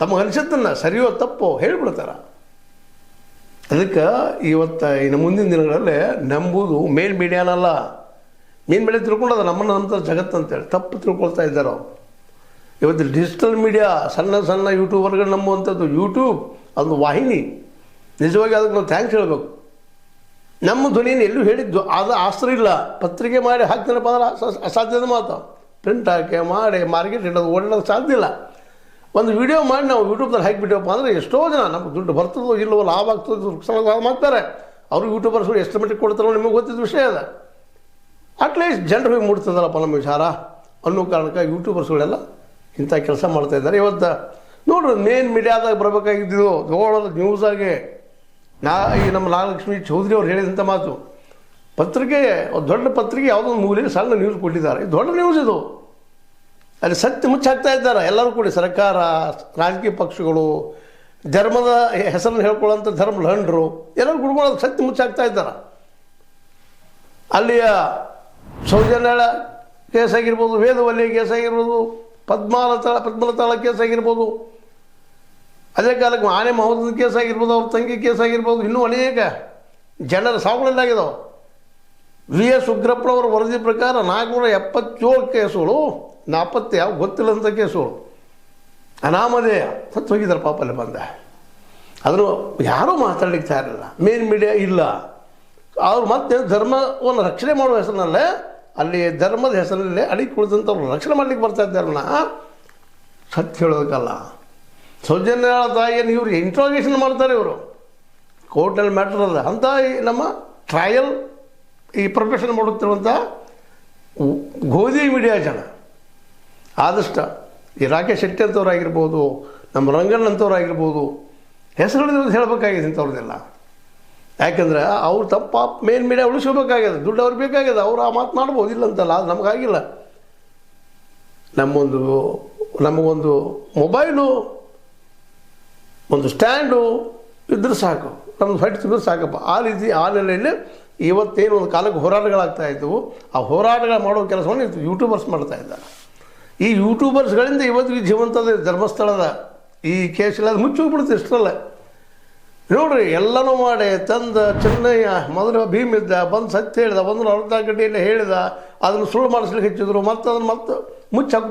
ತಮಗೆ ಅನಿಸಿದ್ದನ್ನು ಸರಿಯೋ ತಪ್ಪೋ ಹೇಳಿಬಿಡ್ತಾರೆ. ಅದಕ್ಕೆ ಇವತ್ತು ಇನ್ನು ಮುಂದಿನ ದಿನಗಳಲ್ಲಿ ನಂಬುದು ಮೇನ್ ಮೀಡಿಯಾನಲ್ಲ. ಮೇನ್ ಮೀಡಿಯಾ ತಿಳ್ಕೊಂಡದ ನಮ್ಮನ್ನು ನಂಬ್ತಾರೆ ಜಗತ್ತು ಅಂತೇಳಿ ತಪ್ಪು ತಿಳ್ಕೊಳ್ತಾ ಇದ್ದಾರೆ ಅವರು. ಇವತ್ತು ಡಿಜಿಟಲ್ ಮೀಡಿಯಾ ಸಣ್ಣ ಸಣ್ಣ ಯೂಟ್ಯೂಬರ್ಗಳು ನಂಬುವಂಥದ್ದು. ಯೂಟ್ಯೂಬ್ ಅದು ವಾಹಿನಿ, ನಿಜವಾಗಿ ಅದಕ್ಕೆ ನಾವು ಥ್ಯಾಂಕ್ಸ್ ಹೇಳಬೇಕು. ನಮ್ಮ ಧ್ವನಿಯನ್ನು ಎಲ್ಲೂ ಹೇಳಿದ್ದು ಅದು ಆಸ್ತ್ರ ಇಲ್ಲ. ಪತ್ರಿಕೆ ಮಾಡಿ ಹಾಕ್ತೀನಪ್ಪ ಅಂದ್ರೆ ಅಸಾಧ್ಯದ ಮಾತು. ಪ್ರಿಂಟ್ ಹಾಕಿ ಮಾಡಿ ಮಾರ್ಕೆಟ್ ಇಡೋದು ಓಡಾಡೋದು ಸಾಧ್ಯ ಇಲ್ಲ. ಒಂದು ವಿಡಿಯೋ ಮಾಡಿ ನಾವು ಯೂಟ್ಯೂಬ್ನಲ್ಲಿ ಹಾಕಿಬಿಟ್ಟವಪ್ಪ ಅಂದರೆ ಎಷ್ಟೋ ಜನ ನಮ್ಗೆ ದುಡ್ಡು ಬರ್ತದೋ ಇಲ್ಲವೋ, ಲಾಭ ಆಗ್ತದೆ, ಸಮಾಧಾನ ಮಾಡ್ತಾರೆ. ಅವರು ಯೂಟ್ಯೂಬರ್ಸ್ಗಳು ಎಷ್ಟು ಮಟ್ಟಿಗೆ ಕೊಡ್ತಾರೋ ನಿಮಗೆ ಗೊತ್ತಿದ್ದ ವಿಷಯ ಅದ. ಅಟ್ಲೀಸ್ಟ್ ಜನರಿಗೆ ಮೂಡ್ತದಲ್ಲಪ್ಪ ನಮ್ಮ ವಿಚಾರ ಅನ್ನೋ ಕಾರಣಕ್ಕೆ ಯೂಟ್ಯೂಬರ್ಸ್ಗಳೆಲ್ಲ ಇಂಥ ಕೆಲಸ ಮಾಡ್ತಾಯಿದ್ದಾರೆ. ಇವತ್ತು ನೋಡ್ರಿ ಮೇನ್ ಮೀಡಿಯಾದಾಗ ಬರಬೇಕಾಗಿದ್ದು ದೊಡ್ಡ ನ್ಯೂಸಾಗೆ ಈ ನಮ್ಮ ನಾಗಲಕ್ಷ್ಮಿ ಚೌಧರಿ ಅವ್ರು ಹೇಳಿದಂಥ ಮಾತು. ಪತ್ರಿಕೆ ದೊಡ್ಡ ಪತ್ರಿಕೆ ಯಾವುದೊಂದು ಮೂಲೆಯಲ್ಲಿ ಸಣ್ಣ ನ್ಯೂಸ್ ಕೊಟ್ಟಿದ್ದಾರೆ. ದೊಡ್ಡ ನ್ಯೂಸ್ ಇದು. ಅಲ್ಲಿ ಸತ್ಯ ಮುಚ್ಚಾಕ್ತಾ ಇದ್ದಾರೆ ಎಲ್ಲರೂ ಕೂಡಿ, ಸರ್ಕಾರ, ರಾಜಕೀಯ ಪಕ್ಷಗಳು, ಧರ್ಮದ ಹೆಸರನ್ನು ಹೇಳ್ಕೊಳ್ಳೋಂಥ ಧರ್ಮದ ಹಂಡ್ರು ಎಲ್ಲರೂ ಕುಡ್ಕೊಳ್ಳೋದು ಸತ್ಯ ಮುಚ್ಚಾಕ್ತಾ ಇದ್ದಾರೆ. ಅಲ್ಲಿಯ ಸೌಜನ್ಯಾಳ ಕೇಸ್ ಆಗಿರ್ಬೋದು, ವೇದವಲ್ಲಿ ಕೇಸ್ ಆಗಿರ್ಬೋದು, ಪದ್ಮಲತಾಳ ಕೇಸ್ ಆಗಿರ್ಬೋದು, ಅದೇ ಕಾಲಕ್ಕೆ ಆನೆ ಮಹೋದಯದ ಕೇಸ್ ಆಗಿರ್ಬೋದು, ಅವ್ರ ತಂಗಿ ಕೇಸ್ ಆಗಿರ್ಬೋದು, ಇನ್ನೂ ಅನೇಕ ಜನರ ಸಾವುಗಳಲ್ಲಾಗಿದ್ದಾವೆ. ವಿ ಎಸ್ ಉಗ್ರಪ್ಪನವರ ವರದಿ ಪ್ರಕಾರ 477 ಕೇಸುಗಳು ನಾಪತ್ತೆ ಯಾವ ಗೊತ್ತಿಲ್ಲಂಥ ಕೇಸುಗಳು, ಅನಾಮಧೇಯ ಸತ್ತು ಹೋಗಿದ್ದಾರೆ ಪಾಪ ಅಲ್ಲಿ ಬಂದ. ಆದರೂ ಯಾರೂ ಮಾತಾಡಲಿಕ್ಕೆ ತಯಾರಿಲ್ಲ. ಮೇನ್ ಮೀಡಿಯಾ ಇಲ್ಲ. ಅವ್ರು ಮತ್ತೆ ಧರ್ಮವನ್ನು ರಕ್ಷಣೆ ಮಾಡುವ ಹೆಸರಿನಲ್ಲೇ ಅಲ್ಲಿ ಧರ್ಮದ ಹೆಸರಲ್ಲೇ ಅಡಿಗೆ ಕುಳಿತಂಥವ್ರು ರಕ್ಷಣೆ ಮಾಡಲಿಕ್ಕೆ ಬರ್ತಾ ಇದ್ದಾರಲ್ಲ, ಸತ್ಯ ಹೇಳೋದಕ್ಕಲ್ಲ. ಸೌಜನ್ಯ ತಾಯಿಯನ್ನು ಇವರು ಇಂಟ್ರಾಗೇಷನ್ ಮಾಡ್ತಾರೆ. ಇವರು ಕೋರ್ಟ್ನಲ್ಲಿ ಮ್ಯಾಟ್ರ್ ಅದ ಅಂತ ನಮ್ಮ ಟ್ರಯಲ್ ಈ ಪ್ರೊಫೆಷನ್ ಮಾಡುತ್ತಿರುವಂಥ ಗೋಧಿ ಮೀಡಿಯಾ ಜನ ಆದಷ್ಟು ಈ ರಾಕೇಶ್ ಶೆಟ್ಟಿ ಅಂತವ್ರು ಆಗಿರ್ಬೋದು, ನಮ್ಮ ರಂಗಣ್ಣ ಅಂತವ್ರು ಆಗಿರ್ಬೋದು, ಹೆಸರುಗಳಿರೋದು ಹೇಳಬೇಕಾಗಿದೆ ಇಂಥವ್ರದ್ದೆಲ್ಲ. ಯಾಕೆಂದರೆ ಅವ್ರು ತಪ್ಪ ಮೇನ್ ಮೀಡಿಯಾ ಉಳಿಸ್ಕೋಬೇಕಾಗಿದೆ, ದುಡ್ಡು ಅವ್ರಿಗೆ ಬೇಕಾಗಿದೆ. ಅವ್ರು ಆ ಮಾತು ಮಾಡ್ಬೋದು, ಇಲ್ಲ ಅಂತಲ್ಲ, ಅದು ನಮಗಾಗಿಲ್ಲ. ನಮಗೊಂದು ಮೊಬೈಲು, ಒಂದು ಸ್ಟ್ಯಾಂಡು ಇದ್ರೆ ಸಾಕು, ನಮ್ಮದು ಹೊಟ್ಟಿದ್ರೆ ಸಾಕಪ್ಪ. ಆ ರೀತಿ ಆ ನೆಲೆಯಲ್ಲಿ ಇವತ್ತೇನು ಒಂದು ಕಾಲಕ್ಕೆ ಹೋರಾಟಗಳಾಗ್ತಾ ಇದ್ದವು, ಆ ಹೋರಾಟಗಳು ಮಾಡೋ ಕೆಲಸವನ್ನು ಯೂಟ್ಯೂಬರ್ಸ್ ಮಾಡ್ತಾ ಇದ್ದಾರೆ. ಈ ಯೂಟ್ಯೂಬರ್ಸ್ಗಳಿಂದ ಇವತ್ತಿಗೆ ಜೀವಂತದ ಧರ್ಮಸ್ಥಳದ ಈ ಕೇಸಲ್ಲಿ ಅದು ಮುಚ್ಚೋಗ್ಬಿಡುತ್ತೆ ಇಷ್ಟರಲ್ಲ. ನೋಡ್ರಿ, ಎಲ್ಲನೂ ಮಾಡಿ ತಂದ ಚೆನ್ನಯ್ಯ ಮೊದಲು ಭೀಮಿದ್ದ ಬಂದು ಸತ್ಯ ಹೇಳಿದ, ಬಂದು ಅರ್ಧ ಗಂಟೆಯಲ್ಲಿ ಹೇಳಿದ, ಅದನ್ನು ಸುಳ್ಳು ಮಾಡಿಸ್ಲಿಕ್ಕೆ ಹಚ್ಚಿದ್ರು, ಮತ್ತು ಅದನ್ನು ಮತ್ತೆ ಮುಚ್ಚಾಕ